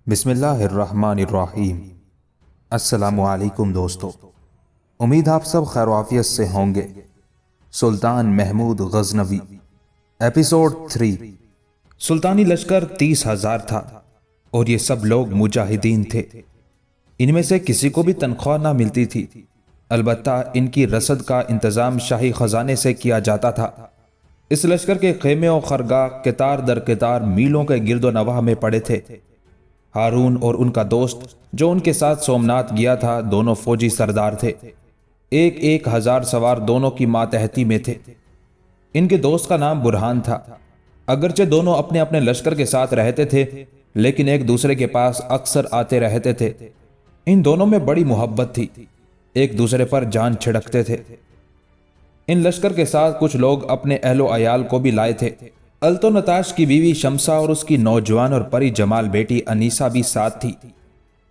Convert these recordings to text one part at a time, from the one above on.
बिस्मिल्लाहिर्रहमानिर्रहीम। अस्सलामुअलैकुम दोस्तों, उम्मीद आप सब खैर से होंगे। सुल्तान महमूद गजनवी, एपिसोड 3। सुल्तानी लश्कर 30,000 था और ये सब लोग मुजाहिदीन थे। इनमें से किसी को भी तनख्वाह ना मिलती थी, अलबत्ता इनकी रसद का इंतज़ाम शाही खजाने से किया जाता था। इस लश्कर के खेमे और खरगाह कितार दर कितार मीलों के गिरदो नवाह में पड़े थे। हारून और उनका दोस्त जो उनके साथ सोमनाथ गया था, दोनों फौजी सरदार थे। एक हजार सवार दोनों की मातहती में थे। इनके दोस्त का नाम बुरहान था। अगरचे दोनों अपने अपने लश्कर के साथ रहते थे, लेकिन एक दूसरे के पास अक्सर आते रहते थे। इन दोनों में बड़ी मोहब्बत थी, एक दूसरे पर जान छिड़कते थे। इन लश्कर के साथ कुछ लोग अपने अहलो अयाल को भी लाए थे। अल्तो नताश की बीवी शमसा और उसकी नौजवान और परी जमाल बेटी अनीसा भी साथ थी।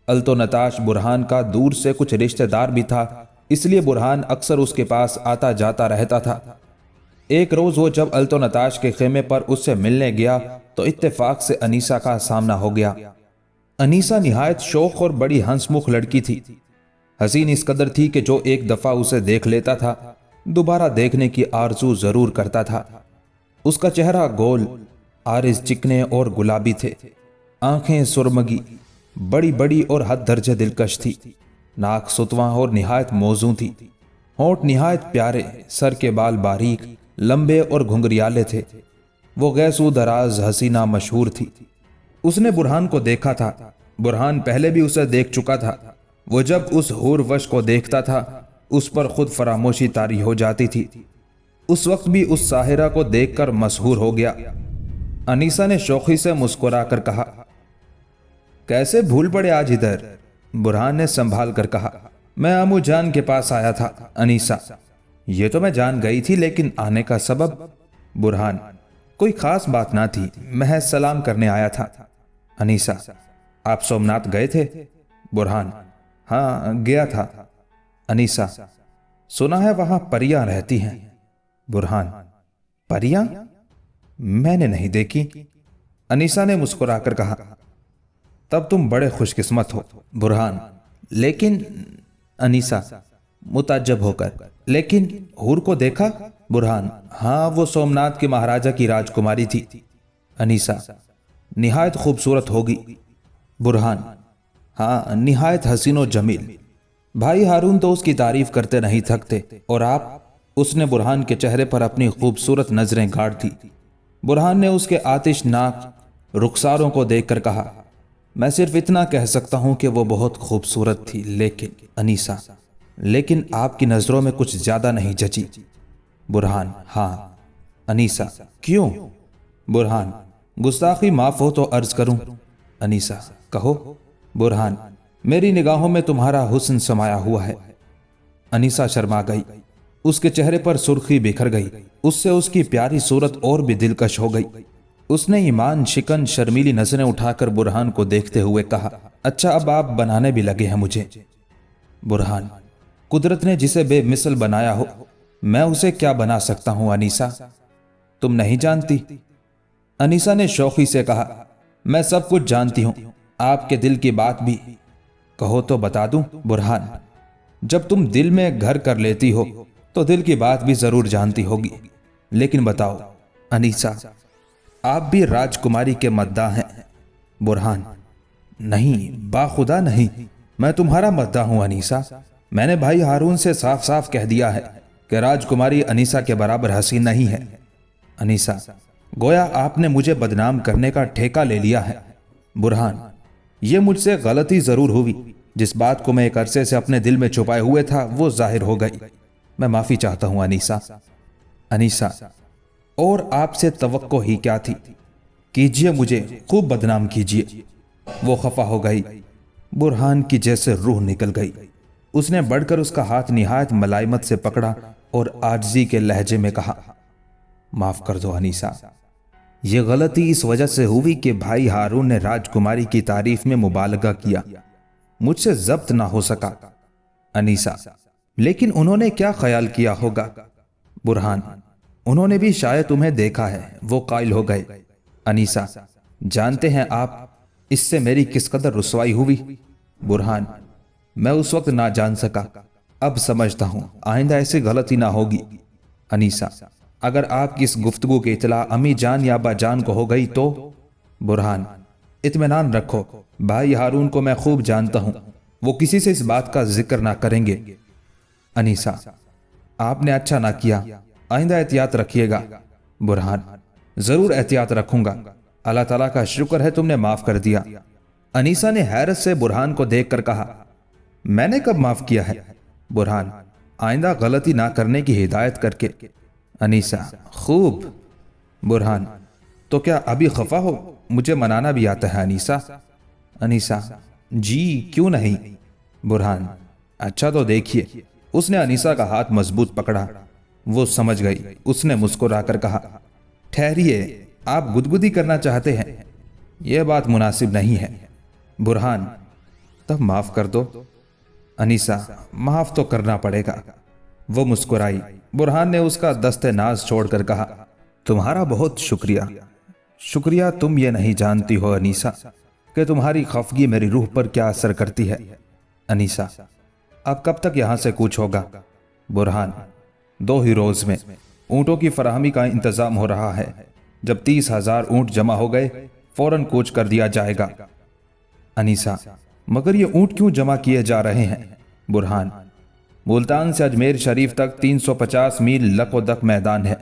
अल्तो नताश बुरहान का दूर से कुछ रिश्तेदार भी था, इसलिए बुरहान अक्सर उसके पास आता जाता रहता था। एक रोज वो जब अल्तो नताश के खेमे पर उससे मिलने गया तो इत्तेफाक से अनीसा का सामना हो गया। अनीसा निहायत शौक और बड़ी हंसमुख लड़की थी। हसीन इस कदर थी कि जो एक दफा उसे देख लेता था, दोबारा देखने की आरजू जरूर करता था। उसका चेहरा गोल, आरिज चिकने और गुलाबी थे। आंखें सुरमगी, बड़ी बड़ी और हद दर्जे दिलकश थी। नाक सुतवा और निहायत मौजू थी। होंठ निहायत प्यारे, सर के बाल बारीक, लंबे और घुंघरियाले थे। वो गैसू दराज हसीना मशहूर थी। उसने बुरहान को देखा था। बुरहान पहले भी उसे देख चुका था। वो जब उस हूर वश को देखता था, उस पर खुद फरामोशी तारी हो जाती थी। उस वक्त भी उस साहिरा को देखकर मशहूर हो गया। अनीसा ने शौखी से मुस्कुराकर कहा, कैसे भूल पड़े आज इधर? बुरहान ने संभाल कर कहा, मैं अम्मू जान के पास आया था। अनीसा, ये तो मैं जान गई थी, लेकिन आने का सबब? बुरहान, कोई खास बात ना थी, महज सलाम करने आया था। अनीसा, आप सोमनाथ गए थे? बुरहान, हाँ गया था। अनीसा, सुना है वहां परियां रहती हैं। बुरहान, परियां? मैंने नहीं देखी। अनीसा ने मुस्कुराकर कहा, तब तुम बड़े खुशकिस्मत हो। बुरहान, लेकिन? अनीसा मुताज्जब होकर, लेकिन हूर को देखा? बुरहान, हाँ वो सोमनाथ के महाराजा की राजकुमारी थी। अनीसा, निहायत खूबसूरत होगी। बुरहान, हाँ निहायत हसीनो जमील। भाई हारून तो उसकी तारीफ करते नहीं थकते, और आप? उसने बुरहान के चेहरे पर अपनी खूबसूरत नजरें गाड़ दी। बुरहान ने उसके आतिशनाक रुखसारों को देखकर कहा, मैं सिर्फ इतना कह सकता हूं कि वो बहुत खूबसूरत थी, लेकिन? अनीसा, लेकिन आपकी नजरों में कुछ ज्यादा नहीं जची। बुरहान, हाँ। अनीसा, क्यों? बुरहान, गुस्ताखी माफ हो तो अर्ज करूं। अनीसा, कहो। बुरहान, मेरी निगाहों में तुम्हारा हुस्न समाया हुआ है। अनीसा शर्मा गई। उसके चेहरे पर सुर्खी बिखर गई। उससे उसकी प्यारी सूरत और भी दिलकश हो गई। उसने ईमान शिकन शर्मीली नजरें उठाकर बुरहान को देखते हुए कहा, अच्छा अब आप बनाने भी लगे हैं मुझे। बुरहान, कुदरत ने जिसे बेमिसल बनाया हो, मैं उसे क्या बना सकता हूं अनीसा? तुम नहीं जानती? अनीसा ने शौखी से कहा, मैं सब कुछ जानती हूं, आपके दिल की बात भी। कहो तो बता दूं? बुरहान, जब तुम दिल में घर कर लेती हो तो दिल की बात भी जरूर जानती होगी, लेकिन बताओ। अनीसा, आप भी राजकुमारी के मद्दाह हैं। बुरहान, नहीं बाखुदा नहीं, मैं तुम्हारा मद्दाह हूं अनीसा। मैंने भाई हारून से साफ साफ कह दिया है कि राजकुमारी अनीसा के बराबर हसीन नहीं है। अनीसा, गोया आपने मुझे बदनाम करने का ठेका ले लिया है। बुरहान, यह मुझसे गलती जरूर हुई। जिस बात को मैं एक अरसे से अपने दिल में छुपाए हुए था वो जाहिर हो गई। मैं माफी चाहता हूं अनीसा। अनीसा, और आपसे तवक्को ही क्या थी? कीजिए, मुझे खूब बदनाम कीजिए। वो खफा हो गई। बुरहान की जैसे रूह निकल गई। उसने बढ़कर उसका हाथ निहायत मलाइमत से पकड़ा और आजिज़ी के लहजे में कहा, माफ कर दो अनीसा, ये गलती इस वजह से हुई कि भाई हारून ने राजकुमारी की तारीफ में मुबालगा किया। मुझसे जब्त ना हो सका। अनीसा, लेकिन उन्होंने क्या ख्याल किया होगा? बुरहान, उन्होंने भी शायद तुम्हें देखा है, वो कायल हो गए। अनीसा, जानते हैं आप इससे मेरी किस कदर रुसवाई हुई? बुरहान, मैं उस वक्त ना जान सका, अब समझता हूं आइंदा ऐसी गलती ना होगी। अनीसा, अगर आपकी इस गुफ्तगू की इतला अम्मी जान या अब्बा जान को हो गई तो? बुरहान, इत्मीनान रखो, भाई हारून को मैं खूब जानता हूं, वो किसी से इस बात का जिक्र ना करेंगे। अनीसा, आपने अच्छा ना किया, आइंदा एहतियात रखिएगा। बुरहान, जरूर एहतियात रखूंगा, अल्लाह ताला का शुक्र है तुमने माफ कर दिया। अनीसा ने हैरत से बुरहान को देखकर कहा, मैंने कब माफ किया है? बुरहान, आइंदा गलती ना करने की हिदायत करके। अनीसा, खूब। बुरहान, तो क्या अभी खफा हो? मुझे मनाना भी आता है अनीसा। अनीसा, जी क्यों नहीं। बुरहान, अच्छा तो देखिए। उसने अनीसा का हाथ मजबूत पकड़ा। वो समझ गई। उसने मुस्कुराकर कहा, ठहरिए, आप गुदगुदी करना चाहते हैं, यह बात मुनासिब नहीं है। बुरहान, तब माफ कर दो। अनीसा, माफ तो करना पड़ेगा। वो मुस्कुराई। बुरहान ने उसका दस्ते नाज छोड़कर कहा, तुम्हारा बहुत शुक्रिया। शुक्रिया, तुम ये नहीं जानती हो अनीसा कि तुम्हारी खफगी मेरी रूह पर क्या असर करती है। अनीसा, अब कब तक यहां से कूच होगा? बुरहान, 2 ही रोज में। ऊंटों की फराहमी का इंतजाम हो रहा है। जब 30,000 ऊंट जमा हो गए फौरन कूच कर दिया जाएगा। अनीसा, मगर ये ऊंट क्यों जमा किए जा रहे हैं? बुरहान, मुल्तान से अजमेर शरीफ तक 350 मील लकोदक मैदान है।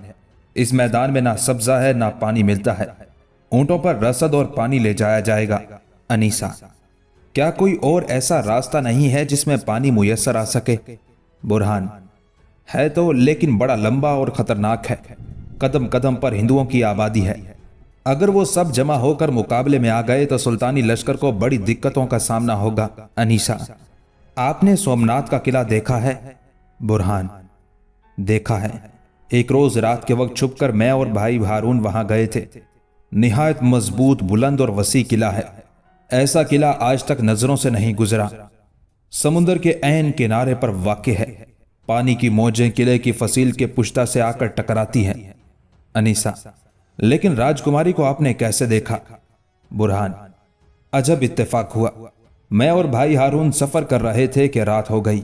इस मैदान में ना सब्जा है ना पानी मिलता है। ऊंटों पर रसद और पानी ले जाया जाएगा। अनीसा, क्या कोई और ऐसा रास्ता नहीं है जिसमें पानी मुयस्सर आ सके? बुरहान, है तो, लेकिन बड़ा लंबा और खतरनाक है। कदम कदम पर हिंदुओं की आबादी है। अगर वो सब जमा होकर मुकाबले में आ गए तो सुल्तानी लश्कर को बड़ी दिक्कतों का सामना होगा। अनीसा, आपने सोमनाथ का किला देखा है? बुरहान, देखा है। एक रोज रात के वक्त छुपकर मैं और भाई हारून वहां गए थे। निहायत मजबूत, बुलंद और वसी किला है। ऐसा किला आज तक नजरों से नहीं गुजरा। समुंदर के ऐन किनारे पर वाक़ है। पानी की मौजें किले की फसील के पुश्ता से आकर टकराती हैं। अनीसा, लेकिन राजकुमारी को आपने कैसे देखा? बुरहान, अजब इत्तेफाक हुआ। मैं और भाई हारून सफर कर रहे थे कि रात हो गई।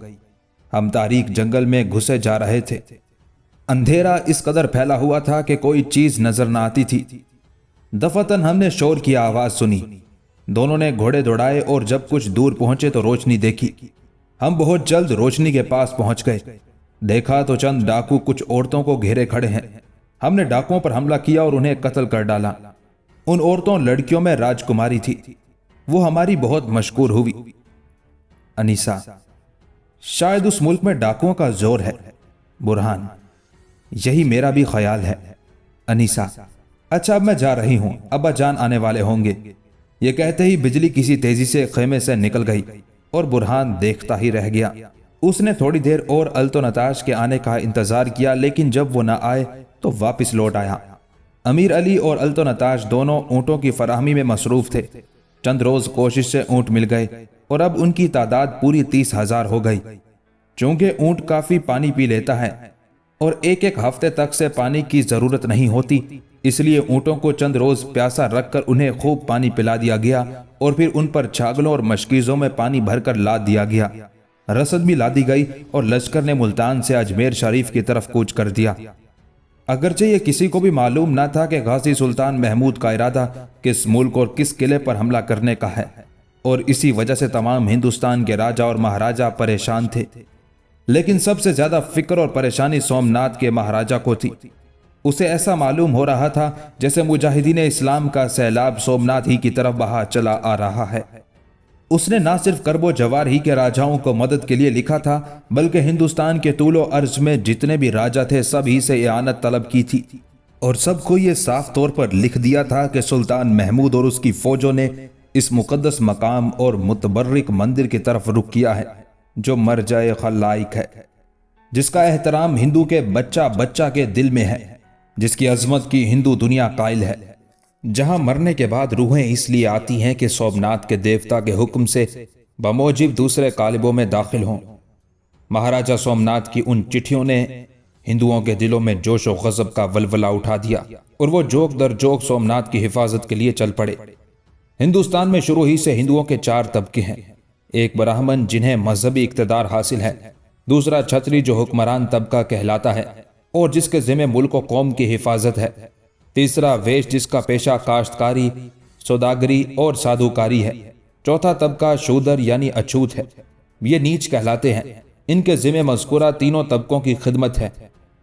हम तारीक जंगल में घुसे जा रहे थे। अंधेरा इस कदर फैला हुआ था कि कोई चीज नजर न आती थी। दफतन हमने शोर की आवाज सुनी। दोनों ने घोड़े दौड़ाए और जब कुछ दूर पहुंचे तो रोशनी देखी। हम बहुत जल्द रोशनी के पास पहुंच गए। देखा तो चंद डाकू कुछ औरतों को घेरे खड़े हैं। हमने डाकुओं पर हमला किया और उन्हें कत्ल कर डाला। उन औरतों लड़कियों में राजकुमारी थी। वो हमारी बहुत मशहूर हुई। अनीसा, शायद उस मुल्क में डाकुओं का जोर है। बुरहान, यही मेरा भी ख्याल है। अनीसा, अच्छा अब मैं जा रही हूं, अब्बा जान आने वाले होंगे। ये कहते ही बिजली किसी तेजी से खेमे से निकल गई और बुरहान देखता ही रह गया। उसने थोड़ी देर और अल्तोनताश के आने का इंतजार किया, लेकिन जब वो न आए तो वापस लौट आया। अमीर अली और अल्तोनताश दोनों ऊंटों की फराहमी में मसरूफ थे। चंद रोज कोशिश से ऊंट मिल गए और अब उनकी तादाद पूरी 30,000 हो गई। चूंकि ऊंट काफी पानी पी लेता है और एक एक हफ्ते तक से पानी की जरूरत नहीं होती, इसलिए ऊंटों को चंद रोज प्यासा रखकर उन्हें खूब पानी पिला दिया गया और फिर उन पर छागलों और मशकीजों में पानी भरकर लाद दिया गया। रसद भी लादी गई और लश्कर ने मुल्तान से अजमेर शरीफ की तरफ कूच कर दिया। अगरचे ये किसी को भी मालूम न था कि गाजी सुल्तान महमूद का इरादा किस मुल्क और किस किले पर हमला करने का है, और इसी वजह से तमाम हिंदुस्तान के राजा और महाराजा परेशान थे। लेकिन सबसे ज्यादा फिक्र और परेशानी सोमनाथ के महाराजा को थी। उसे ऐसा मालूम हो रहा था जैसे मुजाहिदीन इस्लाम का सैलाब सोमनाथ ही की तरफ बहा चला आ रहा है। उसने न सिर्फ करबो जवार ही के राजाओं को मदद के लिए लिखा था, बल्कि हिंदुस्तान के तूलो अर्ज में जितने भी राजा थे सभी से इआनत तलब की थी, और सबको ये साफ तौर पर लिख दिया था कि सुल्तान महमूद और उसकी फौजों ने इस मुकद्दस मकाम और मुतबर्रिक मंदिर की तरफ रुख किया है, जो मरजाए खल्लाइक है, जिसका एहतराम हिंदू के बच्चा बच्चा के दिल में है, जिसकी अजमत की हिंदू दुनिया कायल है, जहां मरने के बाद रूहें इसलिए आती हैं कि सोमनाथ के देवता के हुक्म से बमौजिब दूसरे कालिबों में दाखिल हों। महाराजा सोमनाथ की उन चिट्ठियों ने हिंदुओं के दिलों में जोश और गजब का वलवला उठा दिया और वो जोक दर जोक सोमनाथ की हिफाजत के लिए चल पड़े। हिंदुस्तान में शुरू ही से हिंदुओं के 4 तबके हैं। एक ब्राह्मण जिन्हें मजहबी इक्तदार हासिल है, दूसरा क्षत्रिय जो हुक्मरान तबका कहलाता है और जिसके जिम्मे मुल्क और कौम की हिफाजत है, तीसरा वैश्य जिसका पेशा काश्तकारी, सौदागरी और साधुकारी है, चौथा तबका शूदर यानी अछूत है, ये नीच कहलाते हैं। इनके जिम्मे मज़कूरा तीनों तबकों की खिदमत है।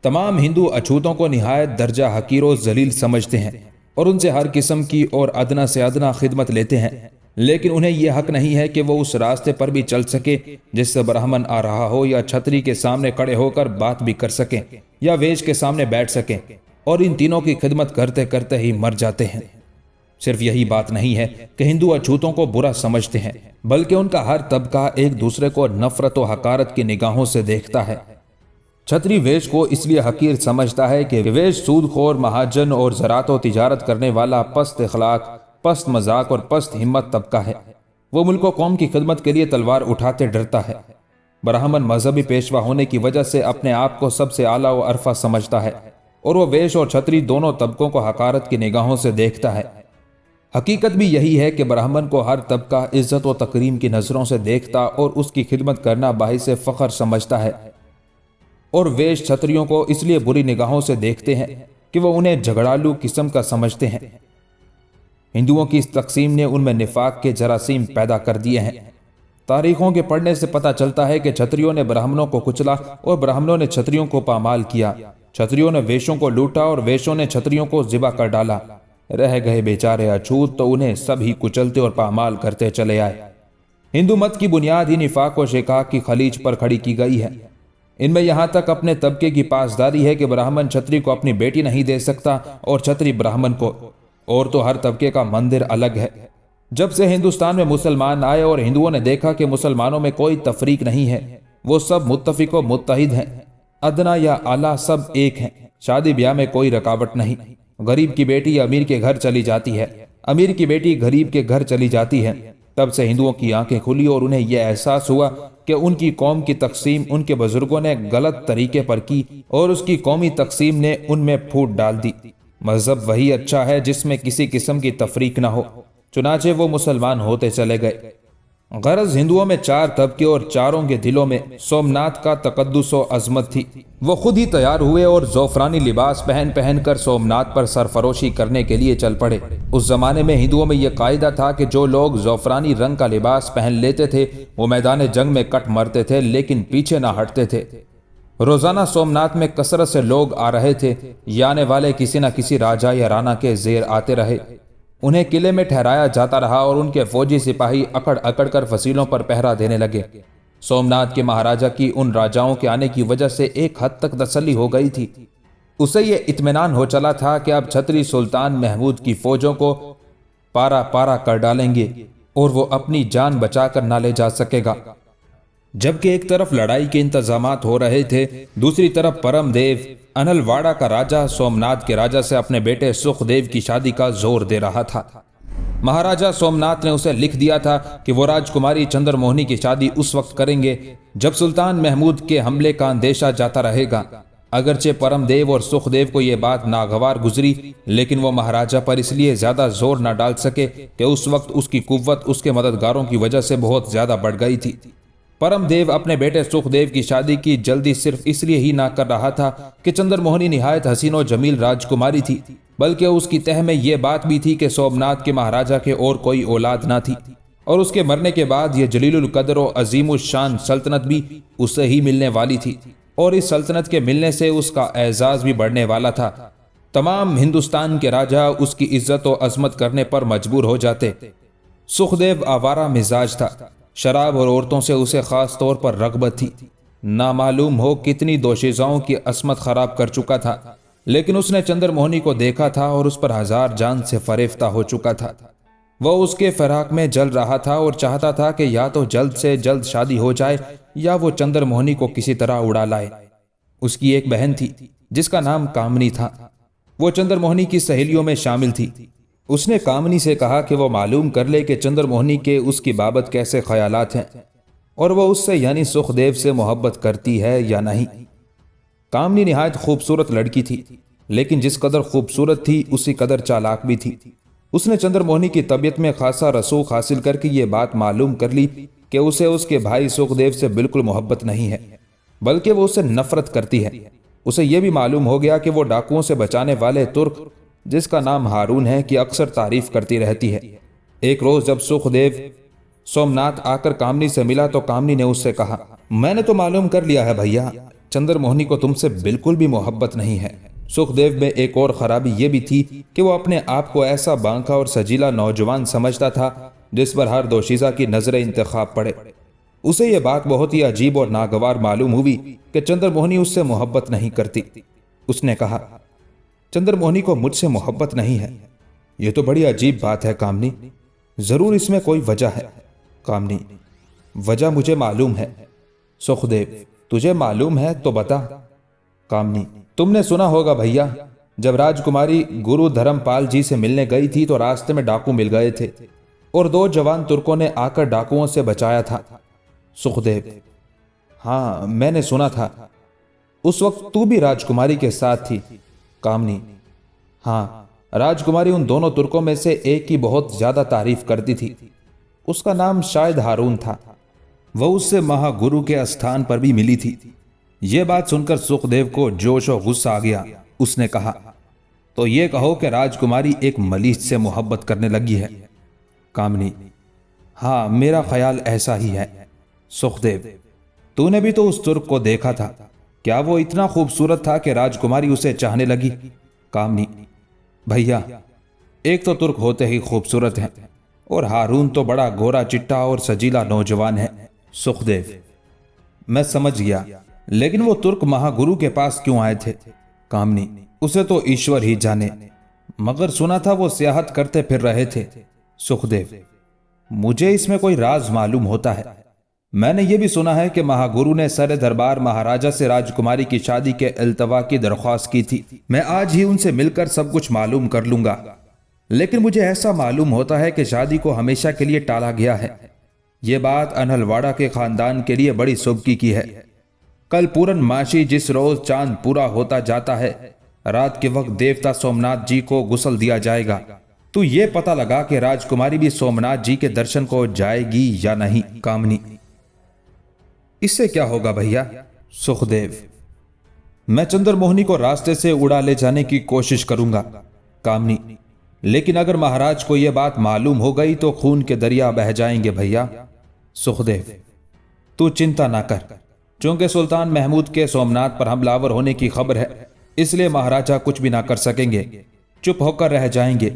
तमाम हिंदू अछूतों को निहायत दर्जा हकीर और जलील समझते हैं और उनसे हर किस्म की और अदना से अदना खिदमत लेते हैं, लेकिन उन्हें यह हक नहीं है कि वो उस रास्ते पर भी चल सके जिससे ब्राह्मण आ रहा हो, या छतरी के सामने खड़े होकर बात भी कर सकें, या वेश के सामने बैठ सकें, और इन तीनों की खिदमत करते करते ही मर जाते हैं। सिर्फ यही बात नहीं है कि हिंदू अछूतों को बुरा समझते हैं, बल्कि उनका हर तबका एक दूसरे को नफरत और हकारत की निगाहों से देखता है। छतरी वेश को इसलिए हकीर समझता है कि वेश सूदखोर, महाजन और ज़राअत व तिजारत करने वाला पस्त अखलाक, पस्त मजाक और पस्त हिम्मत तबका है। वो मुल्क व कौम की खिदमत के लिए तलवार उठाते डरता है। ब्राह्मण मजहबी पेशवा होने की वजह से अपने आप को सबसे आला व अरफा समझता है और वह वेश और छतरी दोनों तबकों को हकारत की निगाहों से देखता है। हकीकत भी यही है कि ब्राह्मण को हर तबका इज्जत व तकरीम की नज़रों से देखता और उसकी खिदमत करना बाहिस फ़ख्र समझता है, और वेश छतरियों को इसलिए बुरी निगाहों से देखते हैं कि वह उन्हें झगड़ालू किस्म का समझते हैं। हिंदुओं की इस तकसीम ने उनमें निफाक के जरासीम पैदा कर दिए हैं। तारीखों के पढ़ने से पता चलता है कि छतरियों ने ब्राह्मणों को कुचला और ब्राह्मणों ने छतरियों को पामाल किया। छतरियों ने वेशों को लूटा और वेशों ने छतरियों को ज़िबा कर डाला। रह गए बेचारे अछूत तो उन्हें सभी कुचलते और पामाल करते चले आए। हिंदू मत की बुनियाद ही निफाक और शिकाक की खलीज पर खड़ी की गई है। इनमें यहाँ तक अपने तबके की पासदारी है कि ब्राह्मण छतरी को अपनी बेटी नहीं दे सकता और छतरी ब्राह्मण को, और तो हर तबके का मंदिर अलग है। जब से हिंदुस्तान में मुसलमान आए और हिंदुओं ने देखा कि मुसलमानों में कोई तफरीक नहीं है, वो सब मुत्तफिक व मुत्तहिद हैं, अदना या आला सब एक हैं, शादी ब्याह में कोई रुकावट नहीं। गरीब की बेटी अमीर के घर चली जाती है, अमीर की बेटी गरीब के घर चली जाती है। तब से हिंदुओं की आंखें खुली और उन्हें यह एहसास हुआ कि उनकी कौम की तकसीम उनके बुजुर्गों ने गलत तरीके पर की और उसकी कौमी तकसीम ने उनमें फूट डाल दी। मजहब वही अच्छा है जिसमें किसी किस्म की तफरीक ना हो। चुनाचे वो मुसलमान होते चले गए। गरज हिंदुओं में 4 तबके और चारों के दिलों में सोमनाथ का तकद्दुस व अजमत थी। वो खुद ही तैयार हुए और ज़ोफ़रानी लिबास पहन पहन कर सोमनाथ पर सरफरोशी करने के लिए चल पड़े। उस जमाने में हिंदुओं में यह कायदा था कि जो लोग ज़ोफ़रानी रंग का लिबास पहन लेते थे वो मैदान जंग में कट मरते थे, लेकिन पीछे ना हटते थे। रोजाना सोमनाथ में कसरत से लोग आ रहे थे। आने वाले किसी न किसी राजा या राणा के जेर आते रहे। उन्हें किले में ठहराया जाता रहा और उनके फौजी सिपाही अकड़ अकड़ कर फसीलों पर पहरा देने लगे। सोमनाथ के महाराजा की उन राजाओं के आने की वजह से एक हद तक तसल्ली हो गई थी। उसे ये इत्मीनान हो चला था कि अब छतरी सुल्तान महमूद की फौजों को पारा पारा कर डालेंगे और वो अपनी जान बचाकर ना ले जा सकेगा। जबकि एक तरफ लड़ाई के इंतजामात हो रहे थे, दूसरी तरफ परमदेव अनलवाड़ा का राजा सोमनाथ के राजा से अपने बेटे सुखदेव की शादी का जोर दे रहा था। महाराजा सोमनाथ ने उसे लिख दिया था कि वो राजकुमारी चंद्रमोहनी की शादी उस वक्त करेंगे जब सुल्तान महमूद के हमले का अंदेशा जाता रहेगा। अगरचे परमदेव और सुखदेव को यह बात नागवार गुजरी, लेकिन वो महाराजा पर इसलिए ज्यादा जोर न डाल सके कि उस वक्त उसकी कुव्वत उसके मददगारों की वजह से बहुत ज्यादा बढ़ गई थी। परमदेव अपने बेटे सुखदेव की शादी की जल्दी सिर्फ इसलिए ही ना कर रहा था कि चंद्रमोहनी निहायत हसीन और जमील राजकुमारी थी, बल्कि उसकी तह में यह बात भी थी कि सोमनाथ के महाराजा के और कोई औलाद ना थी और उसके मरने के बाद यह जलीलुल कदर और अजीमुल शान सल्तनत भी उसे ही मिलने वाली थी और इस सल्तनत के मिलने से उसका एजाज भी बढ़ने वाला था। तमाम हिंदुस्तान के राजा उसकी इज्जत और अजमत करने पर मजबूर हो जाते। सुखदेव आवारा मिजाज था। शराब और औरतों से उसे खास तौर पर रगबत थी। नामालूम हो कितनी दोशीज़ाओं की असमत खराब कर चुका था, लेकिन उसने चंद्रमोहनी को देखा था और उस पर 1000 जान से फरेफ्ता हो चुका था। वह उसके फराक में जल रहा था और चाहता था कि या तो जल्द से जल्द शादी हो जाए या वो चंद्रमोहनी को किसी तरह उड़ा लाए। उसकी एक बहन थी जिसका नाम कामनी था। वो चंद्रमोहनी की सहेलियों में शामिल थी। उसने कामनी से कहा कि वो मालूम कर ले कि चंद्रमोहनी के उसकी बाबत कैसे ख्यालात हैं और वह उससे यानी सुखदेव से मोहब्बत करती है या नहीं। कामनी निहायत खूबसूरत लड़की थी, लेकिन जिस कदर खूबसूरत थी उसी कदर चालाक भी थी। उसने चंद्रमोहनी की तबीयत में खासा रसूख हासिल करके ये बात मालूम कर ली कि उसे उसके भाई सुखदेव से बिल्कुल मोहब्बत नहीं है, बल्कि वो उससे नफरत करती है। उसे यह भी मालूम हो गया कि वो डाकुओं से बचाने वाले तुर्क, जिसका नाम हारून है, की अक्सर तारीफ करती रहती है। एक रोज जब सुखदेव सोमनाथ आकर कामनी से मिला तो कामनी ने उससे कहा, मैंने तो मालूम कर लिया है भैया, चंद्रमोहनी को तुमसे बिल्कुल भी मोहब्बत नहीं है। सुखदेव में एक और खराबी यह भी थी कि वो अपने आप को ऐसा बांका और सजीला नौजवान समझता था जिस पर हर दोशीज़ा की नजर इंतखाब पड़े। उसे यह बात बहुत ही अजीब और नागवार मालूम हुई कि चंद्रमोहनी उससे मोहब्बत नहीं करती। उसने कहा, चंद्रमोहनी को मुझसे मोहब्बत नहीं है, यह तो बड़ी अजीब बात है कामनी, जरूर इसमें कोई वजह है। कामनी, वजह मुझे मालूम है। सुखदेव, तुझे मालूम है तो बता। कामनी, तुमने सुना होगा भैया, जब राजकुमारी गुरु धर्मपाल जी से मिलने गई थी तो रास्ते में डाकू मिल गए थे और 2 जवान तुर्कों ने आकर डाकुओं से बचाया था। सुखदेव, हाँ मैंने सुना था, उस वक्त तू भी राजकुमारी के साथ थी। कामनी, हाँ, राजकुमारी उन दोनों तुर्कों में से एक की बहुत ज्यादा तारीफ करती थी, उसका नाम शायद हारून था। वह उससे महागुरु के स्थान पर भी मिली थी। यह बात सुनकर सुखदेव को जोश और गुस्सा आ गया। उसने कहा, तो ये कहो कि राजकुमारी एक मलीच से मोहब्बत करने लगी है। कामनी, हाँ मेरा ख्याल ऐसा ही है। सुखदेव, तूने भी तो उस तुर्क को देखा था, क्या वो इतना खूबसूरत था कि राजकुमारी उसे चाहने लगी? कामनी, भैया एक तो तुर्क होते ही खूबसूरत हैं और हारून तो बड़ा गोरा चिट्टा और सजीला नौजवान है। सुखदेव, मैं समझ गया, लेकिन वो तुर्क महागुरु के पास क्यों आए थे? कामनी, उसे तो ईश्वर ही जाने, मगर सुना था वो सियाहत करते फिर रहे थे। सुखदेव, मुझे इसमें कोई राज मालूम होता है। मैंने ये भी सुना है कि महागुरु ने सर दरबार महाराजा से राजकुमारी की शादी के इल्तवा की दरख्वास्त की थी। मैं आज ही उनसे मिलकर सब कुछ मालूम कर लूंगा, लेकिन मुझे ऐसा मालूम होता है कि शादी को हमेशा के लिए टाला गया है। ये बात अनहलवाड़ा के खानदान के लिए बड़ी सुबकी की है। कल पूरनमाशी जिस रोज चांद पूरा होता जाता है, रात के वक्त देवता सोमनाथ जी को गुस्ल दिया जाएगा। तू ये पता लगा कि राजकुमारी भी सोमनाथ जी के दर्शन को जाएगी या नहीं। कामनी, इससे क्या होगा भैया? सुखदेव, मैं चंद्रमोहनी को रास्ते से उड़ा ले जाने की कोशिश करूंगा। कामनी, लेकिन अगर महाराज को यह बात मालूम हो गई तो खून के दरिया बह जाएंगे भैया। सुखदेव, तू चिंता ना कर, चूंकि सुल्तान महमूद के सोमनाथ पर हमलावर होने की खबर है, इसलिए महाराजा कुछ भी ना कर सकेंगे, चुप होकर रह जाएंगे।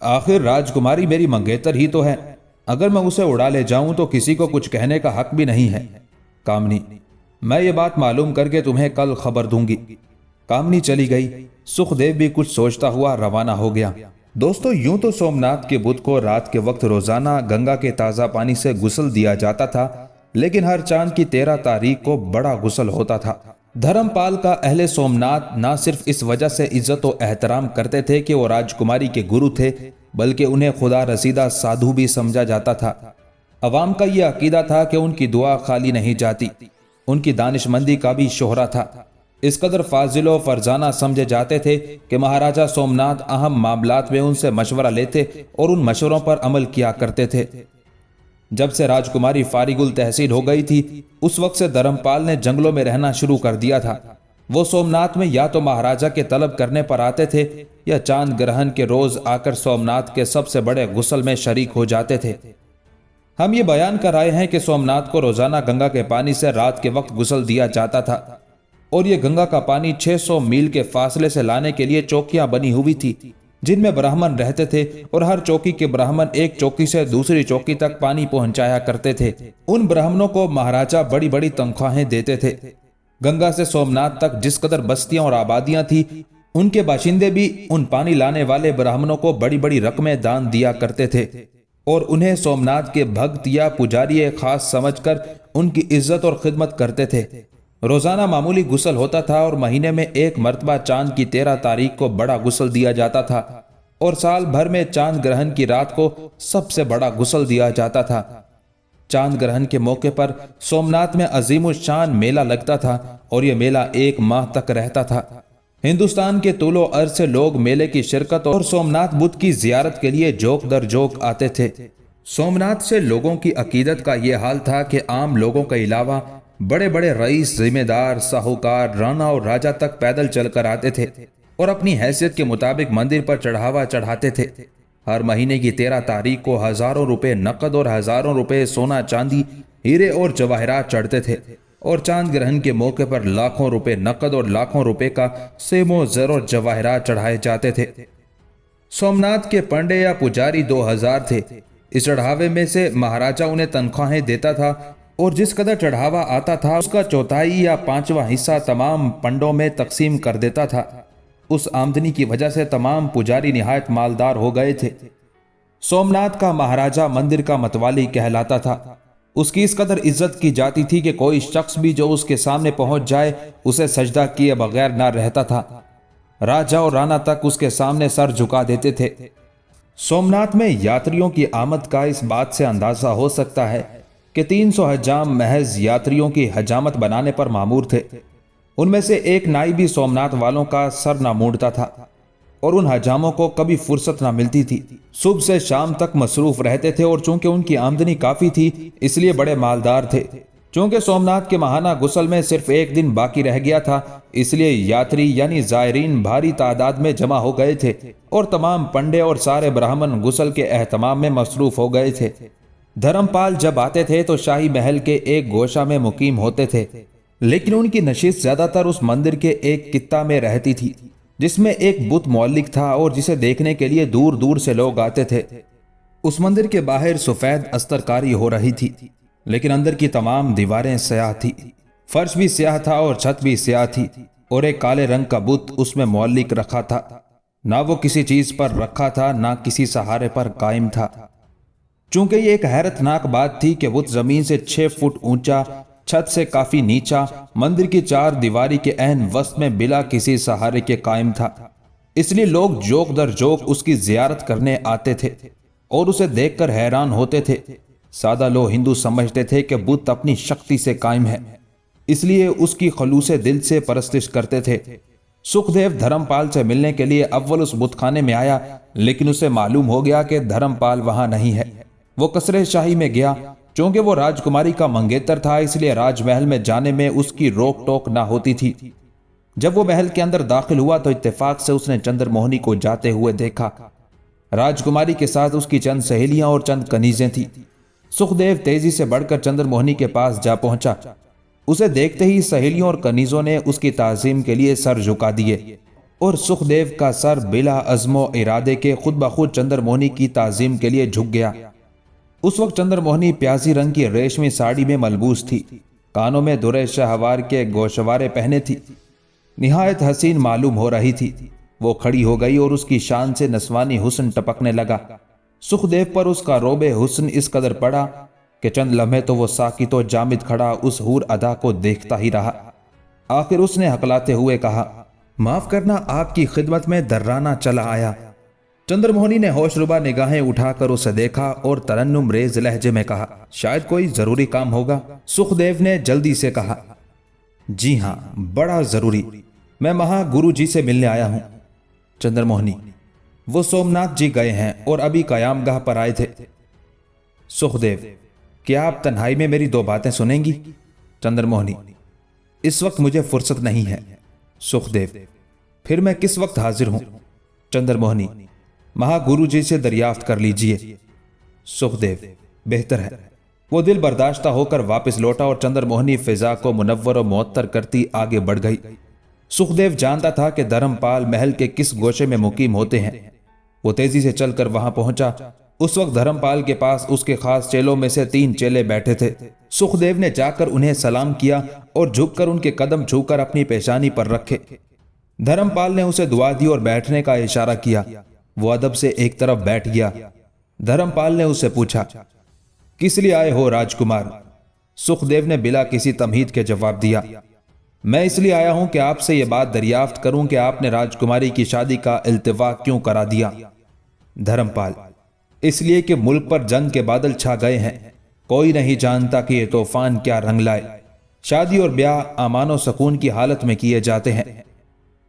आखिर राजकुमारी मेरी मंगेतर ही तो है, अगर मैं उसे उड़ा ले जाऊं तो किसी को कुछ कहने का हक भी नहीं है। कामनी, मैं ये बात मालूम करके तुम्हें कल खबर दूंगी। कामनी चली गई। सुखदेव भी कुछ सोचता हुआ रवाना हो गया। दोस्तों, यूं तो सोमनाथ के बुत को रात के वक्त रोजाना गंगा के ताजा पानी से गुस्ल दिया जाता था, लेकिन हर चांद की 13 तारीख को बड़ा गुस्ल होता था। धर्मपाल का अहले सोमनाथ ना सिर्फ इस वजह से इज्जत और एहतराम करते थे कि वो राजकुमारी के गुरु थे, बल्कि उन्हें खुदा रसीदा साधु भी समझा जाता था। अवाम का यह अकीदा था कि उनकी दुआ खाली नहीं जाती, उनकी दानिशमंदी का भी शोहरा था। इस कदर फाजिलो फरजाना समझे जाते थे कि महाराजा सोमनाथ अहम मामलात में उनसे मशवरा लेते और उन मशवरों पर अमल किया करते थे। जब से राजकुमारी फारिगुल तहसील हो गई थी, उस वक्त से धर्मपाल ने जंगलों में रहना शुरू कर दिया था। वो सोमनाथ में या तो महाराजा के तलब करने पर आते थे या चांद ग्रहण के रोज आकर सोमनाथ के सबसे बड़े गुस्ल में शरीक हो जाते थे। हम ये बयान कर आए हैं कि सोमनाथ को रोजाना गंगा के पानी से रात के वक्त गुस्ल दिया जाता था और ये गंगा का पानी 600 मील के फासले से लाने के लिए चौकियां बनी हुई थी, जिनमें ब्राह्मण रहते थे और हर चौकी के ब्राह्मण एक चौकी से दूसरी चौकी तक पानी पहुंचाया करते थे। उन ब्राह्मणों को महाराजा बड़ी बड़ी तनख्वाहें देते थे। गंगा से सोमनाथ तक जिस कदर बस्तियां और आबादियां थी, उनके बाशिंदे भी उन पानी लाने वाले ब्राह्मणों को बड़ी बड़ी रकमें दान दिया करते थे और उन्हें सोमनाथ के भक्त या पुजारी खास समझकर उनकी इज्जत और खिदमत करते थे। रोजाना मामूली गुस्ल होता था और महीने में एक मर्तबा चांद की 13 तारीख को बड़ा गुस्ल दिया जाता था। और साल भर में चांद ग्रहण की रात को सबसे बड़ा गुस्ल दिया जाता था। चांद ग्रहण के मौके पर सोमनाथ में अजीमुशान मेला लगता था और यह मेला 1 माह तक रहता था। हिंदुस्तान के तूलो अर्ज से लोग मेले की शिरकत और सोमनाथ बुद्ध की जियारत के लिए जोक दर जोक आते थे। सोमनाथ से लोगों की अकीदत का यह हाल था कि आम लोगों के अलावा बड़े बड़े रईस, जिम्मेदार, साहूकार, राणा और राजा तक पैदल चलकर आते थे और अपनी हैसियत के मुताबिक मंदिर पर चढ़ावा चढ़ाते थे। हर महीने की 13 तारीख को हजारों रुपए नकद और हजारों रुपए सोना, चांदी, हीरे और जवाहरात चढ़ते थे और चांद ग्रहण के मौके पर लाखों रुपए नकद और लाखों रुपए का सेमो, जर और जवाहरात चढ़ाए जाते थे। सोमनाथ के पंडे या पुजारी 2000 थे। इस चढ़ावे में से महाराजा उन्हें तनख्वाहें देता था और जिस कदर चढ़ावा आता था उसका चौथाई या 5वां हिस्सा तमाम पंडों में तकसीम कर देता था। उस आमदनी की वजह से तमाम पुजारी निहायत मालदार हो गए थे। सोमनाथ का महाराजा मंदिर का मतवाली कहलाता था। उसकी इस कदर इज्जत की जाती थी कि कोई शख्स भी जो उसके सामने पहुंच जाए उसे सजदा किए बगैर ना रहता था। राजा और राणा तक उसके सामने सर झुका देते थे। सोमनाथ में यात्रियों की आमद का इस बात से अंदाजा हो सकता है कि 300 हजाम महज यात्रियों की हजामत बनाने पर मामूर थे। उनमें से एक नाई भी सोमनाथ वालों का सर ना मूंढता था और उन हजामों को कभी फुर्सत ना मिलती थी। सुबह से शाम तक मसरूफ रहते थे और चूंकि उनकी आमदनी काफी थी इसलिए बड़े मालदार थे। चूंकि सोमनाथ के माहाना गुस्ल में सिर्फ 1 दिन बाकी रह गया था इसलिए यात्री यानी जायरीन भारी तादाद में जमा हो गए थे और तमाम पंडे और सारे ब्राह्मण गुस्ल के एहतमाम में मसरूफ हो गए थे। धर्मपाल जब आते थे तो शाही महल के एक गोशा में मुकीम होते थे, लेकिन उनकी नशिस्त ज्यादातर उस मंदिर के एक कित्ता में रहती थी जिसमें एक बुत मौलिक था और जिसे देखने के लिए दूर दूर से लोग आते थे। उस मंदिर के बाहर सफेद अस्तरकारी हो रही थी लेकिन अंदर की तमाम दीवारें स्याह थी। फर्श भी स्याह था और छत भी स्याह थी और एक काले रंग का बुत उसमें मौलिक रखा था। ना वो किसी चीज पर रखा था ना किसी सहारे पर कायम था। चूंकि ये एक हैरतनाक बात थी कि बुत जमीन से 6 फुट ऊंचा, छत से काफी नीचा, मंदिर की 4 दीवारी के ऐन वस्त में बिला किसी सहारे के कायम था। इसलिए लोग जोक दर जोक उसकी जियारत करने आते थे और उसे देखकर हैरान होते थे। सादा लोग हिंदू समझते थे कि बुत अपनी शक्ति से कायम है, इसलिए उसकी खलूसे दिल से परस्तिश करते थे। सुखदेव धर्मपाल से मिलने के लिए अव्वल उस बुतखाने में आया, लेकिन उसे मालूम हो गया कि धर्मपाल वहां नहीं है। वो कसरे शाही में गया। चूंकि वो राजकुमारी का मंगेतर था इसलिए राजमहल में जाने में उसकी रोक टोक ना होती थी। जब वो महल के अंदर दाखिल हुआ तो इत्तेफाक से उसने चंद्रमोहनी को जाते हुए देखा। राजकुमारी के साथ उसकी चंद सहेलियां और चंद कनीजें थी। सुखदेव तेजी से बढ़कर चंद्रमोहनी के पास जा पहुंचा। उसे देखते ही सहेलियों और कनीजों ने उसकी ताजीम के लिए सर झुका दिए और सुखदेव का सर बिला अज़्मो इरादे के खुद ब खुद चंद्रमोहनी की ताजीम के लिए झुक गया। उस वक्त चंद्रमोहनी प्याजी रंग की रेशमी साड़ी में मलबूस थी, कानों में दुरे शहवार के गोशवारे पहने थी, निहायत हसीन मालूम हो रही थी। वो खड़ी हो गई और उसकी शान से नस्वानी हुस्न टपकने लगा। सुखदेव पर उसका रोबे हुस्न इस कदर पड़ा कि चंद लम्हे तो वो साकित व जामिद खड़ा उस हूर अदा को देखता ही रहा। आखिर उसने हकलाते हुए कहा, माफ करना, आपकी खिदमत में दर्राना चला आया। चंद्रमोहनी ने होशरुबा निगाहें उठाकर उसे देखा और तरन्नुम रेज लहजे में कहा, शायद कोई जरूरी काम होगा। सुखदेव ने जल्दी से कहा, जी हां, बड़ा जरूरी, मैं महागुरु जी से मिलने आया हूं। चंद्रमोहनी, वो सोमनाथ जी गए हैं और अभी कयामगाह पर आए थे। सुखदेव, क्या आप तन्हाई में मेरी 2 बातें सुनेंगी? चंद्रमोहनी, इस वक्त मुझे फुर्सत नहीं है। सुखदेव, फिर मैं किस वक्त हाजिर हूं? चंद्रमोहनी, महागुरु जी से दरियाफ्त कर लीजिए। सुखदेव, बेहतर है। वो दिल बर्दाश्ता होकर वापस लौटा और चंद्रमोहनी फिजा को मुनव्वर और मुअत्तर करती आगे बढ़ गई। सुखदेव जानता था कि धर्मपाल महल के किस गोशे में मुकीम होते हैं। वो तेजी से चलकर वहां पहुंचा। उस वक्त धर्मपाल के पास उसके खास चेलों में से 3 चेले बैठे थे। सुखदेव ने जाकर उन्हें सलाम किया और झुककर उनके कदम छूकर अपनी पेशानी पर रखे। धर्मपाल ने उसे दुआ दी और बैठने का इशारा किया। वो अदब से एक तरफ बैठ गया। धर्मपाल ने उससे पूछा, किस लिए आए हो राजकुमार? सुखदेव ने बिला किसी तमहीद के जवाब दिया, मैं इसलिए आया हूं कि आपसे यह बात दरियाफ्त करूं कि आपने राजकुमारी की शादी का इल्तिवा क्यों करा दिया। धर्मपाल, इसलिए कि मुल्क पर जंग के बादल छा गए हैं। कोई नहीं जानता कि ये तूफान क्या रंग लाए। शादी और ब्याह अमान और सुकून की हालत में किए जाते हैं।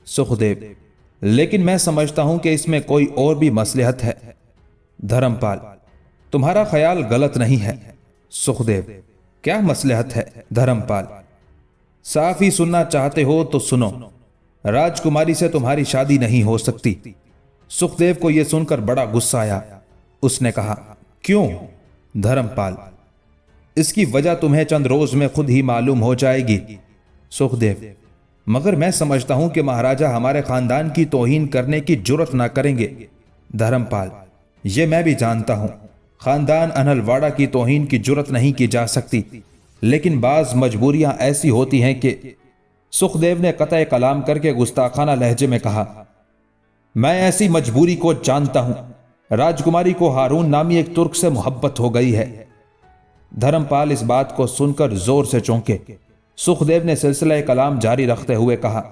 सुखदेव, लेकिन मैं समझता हूं कि इसमें कोई और भी मसलहत है। धर्मपाल, तुम्हारा ख्याल गलत नहीं है। सुखदेव, क्या मसलहत है? धर्मपाल, साफ ही सुनना चाहते हो तो सुनो। राजकुमारी से तुम्हारी शादी नहीं हो सकती। सुखदेव को यह सुनकर बड़ा गुस्सा आया। उसने कहा, क्यों? धर्मपाल, इसकी वजह तुम्हें चंद रोज में खुद ही मालूम हो जाएगी। सुखदेव, मगर मैं समझता हूं कि महाराजा हमारे खानदान की तौहीन करने की जुर्रत ना करेंगे। धर्मपाल, यह मैं भी जानता हूं, खानदान अनहलवाड़ा की तौहीन की जुर्रत नहीं की जा सकती, लेकिन बाज मजबूरियां ऐसी होती हैं कि। सुखदेव ने कतई कलाम करके गुस्ताखाना लहजे में कहा, मैं ऐसी मजबूरी को जानता हूं। राजकुमारी को हारून नामी एक तुर्क से मोहब्बत हो गई है। धर्मपाल इस बात को सुनकर जोर से चौंके। सुखदेव ने सिलसिला कलाम जारी रखते हुए कहा,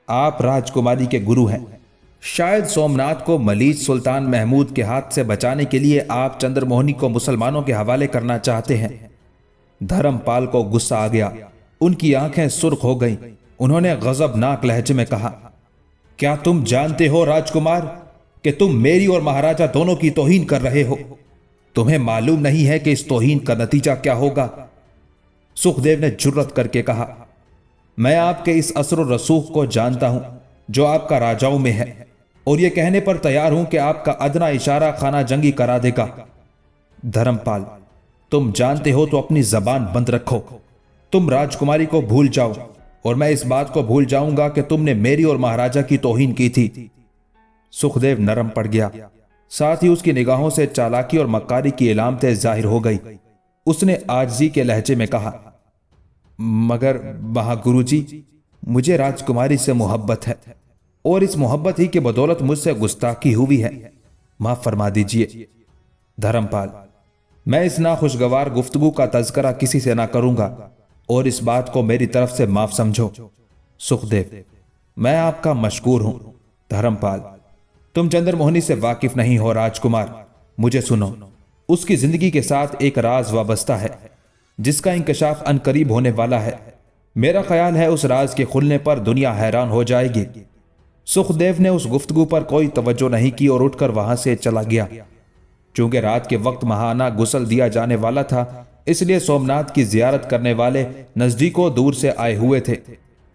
आप राजकुमारी के गुरु हैं। शायद सोमनाथ को मलीज सुल्तान महमूद के हाथ से बचाने के लिए आप चंद्रमोहनी को मुसलमानों के हवाले करना चाहते हैं। धर्मपाल को गुस्सा आ गया। उनकी आंखें सुर्ख हो गईं। उन्होंने गजबनाक लहजे में कहा, क्या तुम जानते हो राजकुमार कि तुम मेरी और महाराजा दोनों की तौहीन कर रहे हो? तुम्हें मालूम नहीं है कि इस तौहीन का नतीजा क्या होगा? सुखदेव ने जुर्रत करके कहा, मैं आपके इस असर रसूख को जानता हूं जो आपका राजाओं में है, और यह कहने पर तैयार हूं कि आपका अदना इशारा खाना जंगी करा देगा। धर्मपाल, तुम जानते हो तो अपनी जबान बंद रखो। तुम राजकुमारी को भूल जाओ और मैं इस बात को भूल जाऊंगा कि तुमने मेरी और महाराजा की तौहीन की थी। सुखदेव नरम पड़ गया। साथ ही उसकी निगाहों से चालाकी और मक्कारी की इलामतें जाहिर हो गई। उसने आजिज़ी के लहजे में कहा, मगर महागुरु जी, मुझे राजकुमारी से मोहब्बत है और इस मोहब्बत ही की बदौलत मुझसे गुस्ताखी हुई है। माफ फरमा दीजिए। धर्मपाल, मैं इस नाखुशगवार गुफ्तगू का तज़किरा किसी से ना करूंगा और इस बात को मेरी तरफ से माफ समझो। सुखदेव, मैं आपका मशकूर हूं। धर्मपाल, तुम चंद्रमोहनी से वाकिफ नहीं हो राजकुमार। मुझे सुनो, उसकी जिंदगी के साथ एक राज वाबस्ता है जिसका इंकशाफ अनकरीब होने वाला है। मेरा ख्याल है उस राज के खुलने पर दुनिया हैरान हो जाएगी। सुखदेव ने उस गुफ्तगू पर कोई तवज्जो नहीं की और उठकर वहां से चला गया। चूंकि रात के वक्त महाना गुसल दिया जाने वाला था, इसलिए सोमनाथ की जियारत करने वाले नजदीकों दूर से आए हुए थे।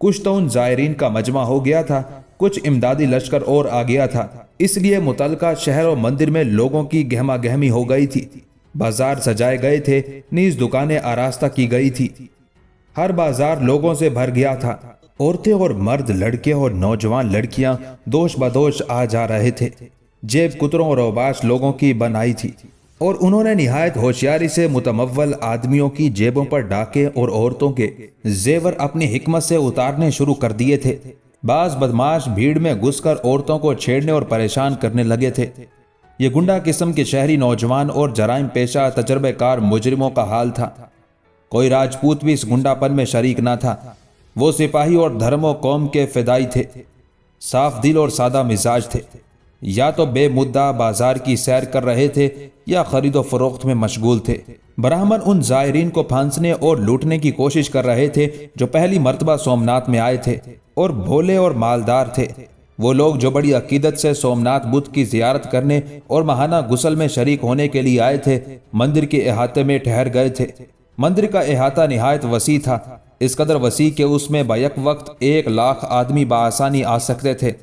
कुछ तो उन जायरीन का मजमा हो गया था, कुछ इमदादी लश्कर और आ गया था। इसलिए मुतलका शहर और मंदिर में लोगों की गहमा गहमी हो गई थी। बाजार सजाए गए थे, नीज दुकानें आरास्ता की गई थी। हर बाजार लोगों से भर गया था। औरतें और मर्द, लड़के और नौजवान लड़कियां दोष बदोश आ जा रहे थे। जेब कुतरों और औबाश लोगों की बनाई थी और उन्होंने निहायत होशियारी से मुतमव्वल आदमियों की जेबों पर डाके और औरतों के जेवर अपनी हिकमत से उतारने शुरू कर दिए थे। बाज बदमाश भीड़ में घुसकर औरतों को छेड़ने और परेशान करने लगे थे। ये गुंडा किस्म के शहरी नौजवान और जराइम पेशा तजर्बेकार मुजरिमों का हाल था। कोई राजपूत भी इस गुंडापन में शरीक ना था। वो सिपाही और धर्मों कौम के फिदाई थे, साफ दिल और सादा मिजाज थे। या तो बेमुद्दा बाजार की सैर कर रहे थे या खरीदो फरोख्त में मशगूल थे। ब्राह्मण उन जायरीन को फांसने और लूटने की कोशिश कर रहे थे जो पहली मर्तबा सोमनाथ में आए थे और भोले और मालदार थे। वो लोग जो बड़ी अकीदत से सोमनाथ बुद्ध की जियारत करने और महाना गुसल में शरीक होने के लिए आए थे, मंदिर के अहाते में ठहर गए थे। मंदिर का अहाता निहायत वसी था, इस कदर वसी के उसमें बैक वक्त 1 लाख आदमी बासानी आ सकते थे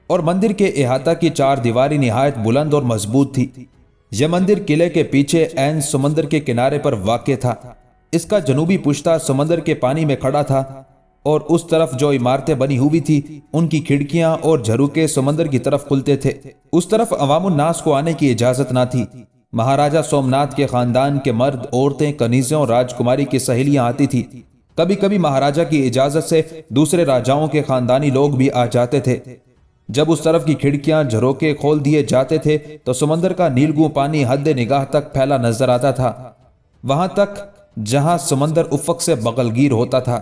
और मंदिर के अहाता की 4 दीवारी निहायत बुलंद और मजबूत थी। यह मंदिर किले के पीछे ऐन समंदर के किनारे पर वाक़ था। इसका जनूबी पुश्ता समंदर के पानी में खड़ा था और उस तरफ जो इमारतें बनी हुई थी उनकी खिड़कियां और झरोके समंदर की तरफ खुलते थे। उस तरफ अवामुन नास को आने की इजाजत ना थी। महाराजा सोमनाथ के खानदान के मर्द, औरतें, कनीज़ों, राजकुमारी की सहेलियां आती थी। कभी कभी महाराजा की इजाजत से दूसरे राजाओं के खानदानी लोग भी आ जाते थे। जब उस तरफ की खिड़कियां, झरोके खोल दिए जाते थे तो समंदर का नीलगू पानी हद निगाह तक फैला नजर आता था, वहां तक जहां समंदर उफक से बगलगीर होता था।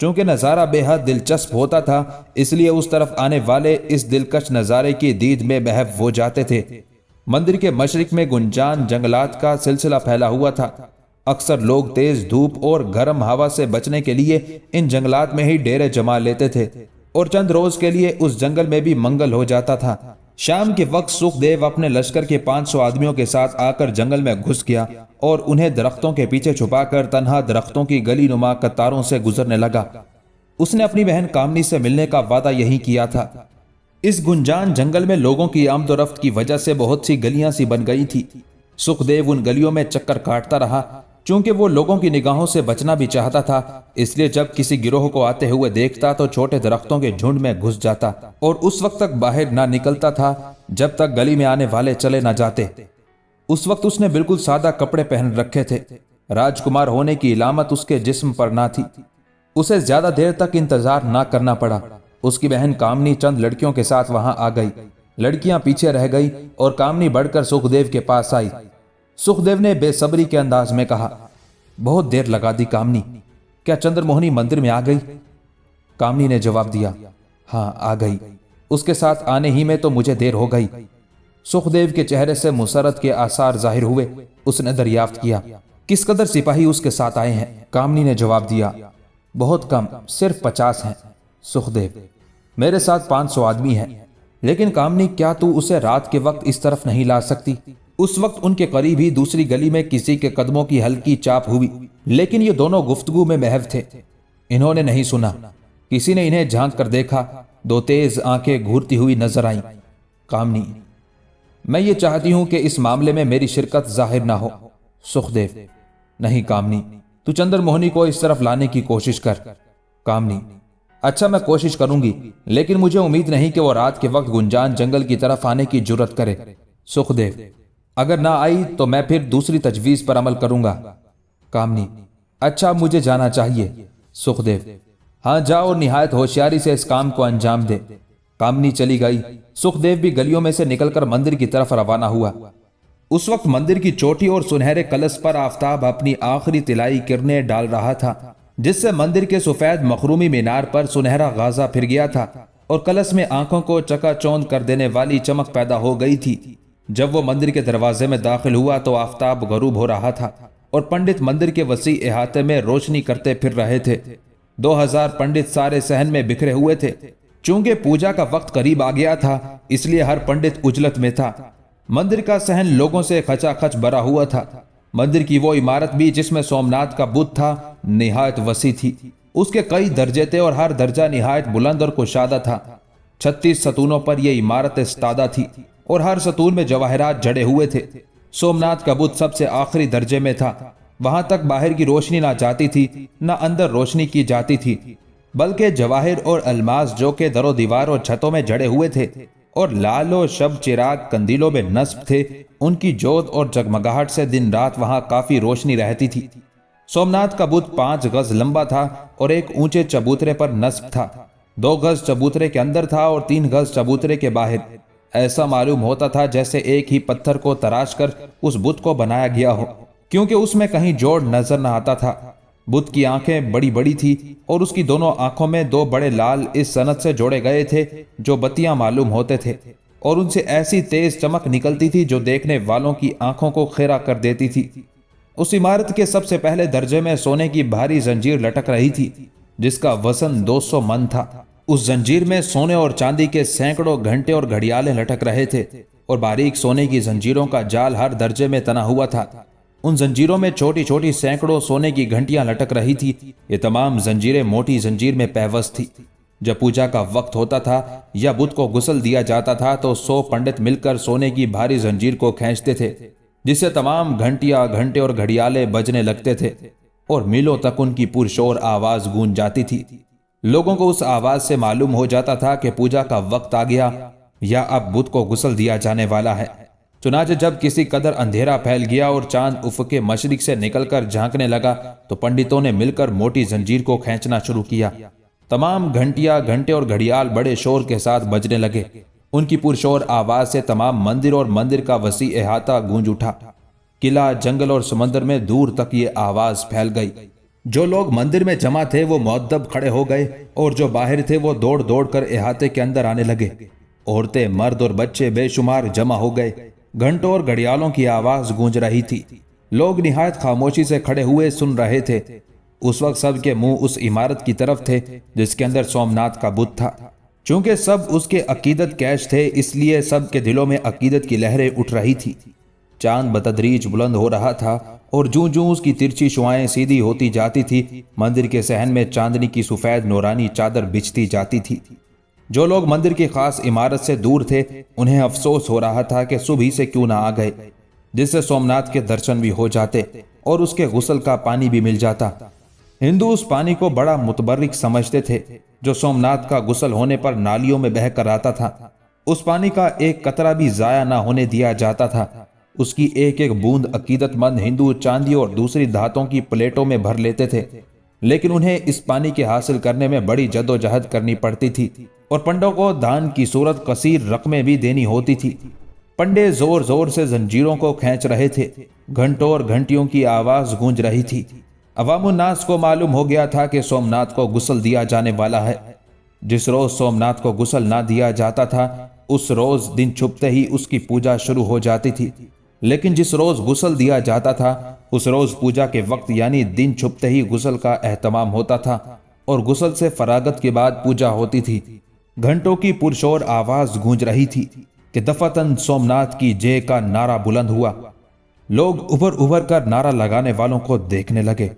चूंकि नज़ारा बेहद दिलचस्प होता था, इसलिए उस तरफ आने वाले इस दिलकश नज़ारे की दीद में महव हो जाते थे। मंदिर के मशरिक में गुंजान जंगलात का सिलसिला फैला हुआ था। अक्सर लोग तेज धूप और गर्म हवा से बचने के लिए इन जंगलात में ही डेरे जमा लेते थे और चंद रोज के लिए उस जंगल में भी मंगल हो जाता था। शाम के वक्त सुखदेव अपने लश्कर के 500 आदमियों के साथ आकर जंगल में घुस गया और उन्हें दरख्तों के पीछे छुपाकर तन्हा दरख्तों की गली नुमा कतारों से गुजरने लगा। उसने अपनी बहन कामनी से मिलने का वादा यही किया था। इस गुंजान जंगल में लोगों की आमदोरफ्त की वजह से बहुत सी गलियां सी बन गई थी। सुखदेव उन गलियों में चक्कर काटता रहा। चूंकि वो लोगों की निगाहों से बचना भी चाहता था, इसलिए जब किसी गिरोह को आते हुए देखता तो छोटे दरख्तों के झुंड में घुस जाता और उस वक्त तक बाहर ना निकलता था जब तक गली में आने वाले चले ना जाते। उस वक्त उसने बिल्कुल सादा कपड़े पहन रखे थे। राजकुमार होने की इलामत उसके जिस्म पर ना थी। उसे ज्यादा देर तक इंतजार ना करना पड़ा। उसकी बहन कामनी चंद लड़कियों के साथ वहां आ गई। लड़कियां पीछे रह गई और कामनी बढ़कर सुखदेव के पास आई। सुखदेव ने बेसब्री के अंदाज में कहा, बहुत देर लगा दी कामनी, क्या चंद्रमोहनी मंदिर में आ गई? कामनी ने जवाब दिया, हाँ आ गई। उसके साथ आने ही में तो मुझे देर हो गई। सुखदेव के चेहरे से मुसरत के आसार जाहिर हुए। उसने दरियाफ्त किया, किस कदर सिपाही उसके साथ आए हैं? कामनी ने जवाब दिया, बहुत कम, सिर्फ 50 हैं। सुखदेव, मेरे साथ 500 आदमी हैं। लेकिन कामनी, क्या तू उसे रात के वक्त इस तरफ नहीं ला सकती? उस वक्त उनके करीब ही दूसरी गली में किसी के कदमों की हल्की चाप हुई, लेकिन ये दोनों गुफ्तगू में महव थे। इन्होंने नहीं सुना। किसी ने इन्हें झांक कर देखा। 2 तेज आंखें घूरती हुई नजर आईं। कामनी, मैं ये चाहती हूं कि इस मामले में मेरी शिरकत जाहिर ना हो। सुखदेव, नहीं कामनी, तू चंद्रमोहनी को इस तरफ लाने की कोशिश कर। कामनी, अच्छा मैं कोशिश करूंगी, लेकिन मुझे उम्मीद नहीं कि वो रात के वक्त गुंजान जंगल की तरफ आने की जुर्रत करे। सुखदेव, अगर ना आई तो मैं फिर दूसरी तजवीज पर अमल करूंगा। कामनी, अच्छा मुझे जाना चाहिए। सुखदेव, हाँ जाओ और निहायत होशियारी से इस काम को अंजाम दे। कामनी चली गई। सुखदेव भी गलियों में से निकलकर मंदिर की तरफ रवाना हुआ। उस वक्त मंदिर की चोटी और सुनहरे कलश पर आफताब अपनी आखिरी तिलाई किरणें डाल रहा था, जिससे मंदिर के सफेद मखरूमी मीनार पर सुनहरा गाजा फिर गया था और कलश में आंखों को चकाचौंध कर देने वाली चमक पैदा हो गई थी। जब वो मंदिर के दरवाजे में दाखिल हुआ तो आफताब गरूब हो रहा था और पंडित मंदिर के वसी इहाते में रोशनी करते फिर रहे थे। 2000 पंडित सारे सहन में बिखरे हुए थे। चूंकि पूजा का वक्त करीब आ गया था, इसलिए हर पंडित उजलत में था। मंदिर का सहन लोगों से खचाखच भरा हुआ था। मंदिर की वो इमारत भी जिसमें सोमनाथ का बुत था, निहायत वसी थी। उसके कई दर्जे थे और हर दर्जा निहायत बुलंद और कुशादा था। 36 सतूनों पर यह इमारत इस्तादा थी और हर सतून में जवाहरात जड़े हुए थे। सोमनाथ का बुत सबसे आखिरी दर्जे में था। वहां तक बाहर की रोशनी ना जाती थी, ना अंदर रोशनी की जाती थी, बल्कि जवाहिर और अलमास जो के दरो दीवार और छतों में जड़े हुए थे और लाल और शब चिराग कंदीलों में नस्ब थे, उनकी जोत और जगमगाहट से दिन रात वहां काफी रोशनी रहती थी। सोमनाथ का बुत 5 गज लंबा था और एक ऊंचे चबूतरे पर नस्ब था। 2 गज चबूतरे के अंदर था और 3 गज चबूतरे के बाहर। ऐसा मालूम होता था जैसे एक ही पत्थर को तराश कर उस बुत को बनाया गया हो, क्योंकि उसमें कहीं जोड़ नजर न आता था। बुत की आंखें बड़ी बड़ी थी और उसकी दोनों आंखों में 2 बड़े लाल इस सनत से जोड़े गए थे जो बत्तियां मालूम होते थे और उनसे ऐसी तेज चमक निकलती थी जो देखने वालों की आंखों को खेरा कर देती थी। उस इमारत के सबसे पहले दर्जे में सोने की भारी जंजीर लटक रही थी, जिसका वजन 200 मन था। उस जंजीर में सोने और चांदी के सैकड़ों घंटे और घड़ियालें लटक रहे थे और बारीक सोने की जंजीरों का जाल हर दर्जे में तना हुआ था। उन जंजीरों में छोटी छोटी सैकड़ों सोने की घंटियां लटक रही थी। ये तमाम जंजीरें मोटी जंजीर में पैवस्त थी। जब पूजा का वक्त होता था या बुत को गुस्ल दिया जाता था तो 100 पंडित मिलकर सोने की भारी जंजीर को खींचते थे, जिससे तमाम घंटियां, घंटे और घड़ियाले बजने लगते थे और मीलों तक उनकी पुरशोर आवाज गूंज जाती थी। लोगों को उस आवाज से मालूम हो जाता था कि पूजा का वक्त आ गया या अब बुत को गुस्ल दिया जाने वाला है। चुनाचे जब किसी कदर अंधेरा फैल गया और चांद उफ़क़ के मशरिक से निकलकर झांकने लगा तो पंडितों ने मिलकर मोटी जंजीर को खींचना शुरू किया। तमाम घंटियां, घंटे और घड़ियाल बड़े शोर के साथ बजने लगे। उनकी पुरशोर आवाज से तमाम मंदिर और मंदिर का वसी अहाता गूंज उठा। किला, जंगल और समंदर में दूर तक ये आवाज फैल गई। जो लोग मंदिर में जमा थे वो मुअद्दब खड़े हो गए और जो बाहर थे वो दौड़ दौड़ कर अहाते के अंदर आने लगे। औरतें, मर्द और बच्चे बेशुमार जमा हो गए। घंटों और घड़ियालों की आवाज गूंज रही थी। लोग निहायत खामोशी से खड़े हुए सुन रहे थे। उस वक्त सबके मुंह उस इमारत की तरफ थे जिसके अंदर सोमनाथ का बुत था। चूंकि सब उसके अकीदत कैश थे, इसलिए सबके दिलों में अकीदत की लहरें उठ रही थी। चांद बतदरीज बुलंद हो रहा था और जूं जूं उसकी तिरछी शुआएं सीधी होती जाती थी, मंदिर के सहन में चांदनी की सफेद नूरानी चादर बिछती जाती थी। जो लोग मंदिर की खास इमारत से दूर थे, उन्हें अफसोस हो रहा था कि सुबह से क्यों ना आ गए, जिससे सोमनाथ के दर्शन भी हो जाते और उसके गुस्ल का पानी भी मिल जाता। हिंदू उस पानी को बड़ा मुतबर्रिक समझते थे जो सोमनाथ का गुस्ल होने पर नालियों में बह कर आता था। उस पानी का एक कतरा भी जाया ना होने दिया जाता था। उसकी एक एक बूंद अकीदतमंद हिंदू चांदी और दूसरी धातों की प्लेटों में भर लेते थे, लेकिन उन्हें इस पानी के हासिल करने में बड़ी जद्दोजहद करनी पड़ती थी और पंडों को दान की सूरत कसीर रकमें भी देनी होती थी। पंडे जोर जोर से जंजीरों को खींच रहे थे। घंटों और घंटियों की आवाज गूंज रही थी। अवामुन्नास को मालूम हो गया था कि सोमनाथ को गुस्ल दिया जाने वाला है। जिस रोज सोमनाथ को गुस्ल ना दिया जाता था, उस रोज दिन छुपते ही उसकी पूजा शुरू हो जाती थी। लेकिन जिस रोज गुस्ल दिया जाता था, उस रोज पूजा के वक्त यानी दिन छुपते ही गुस्ल का एहतमाम होता था और गुस्ल से फरागत के बाद पूजा होती थी। घंटों की पुरशोर आवाज गूंज रही थी कि दफतन सोमनाथ की जय का नारा बुलंद हुआ। लोग उभर उभर कर नारा लगाने वालों को देखने लगे।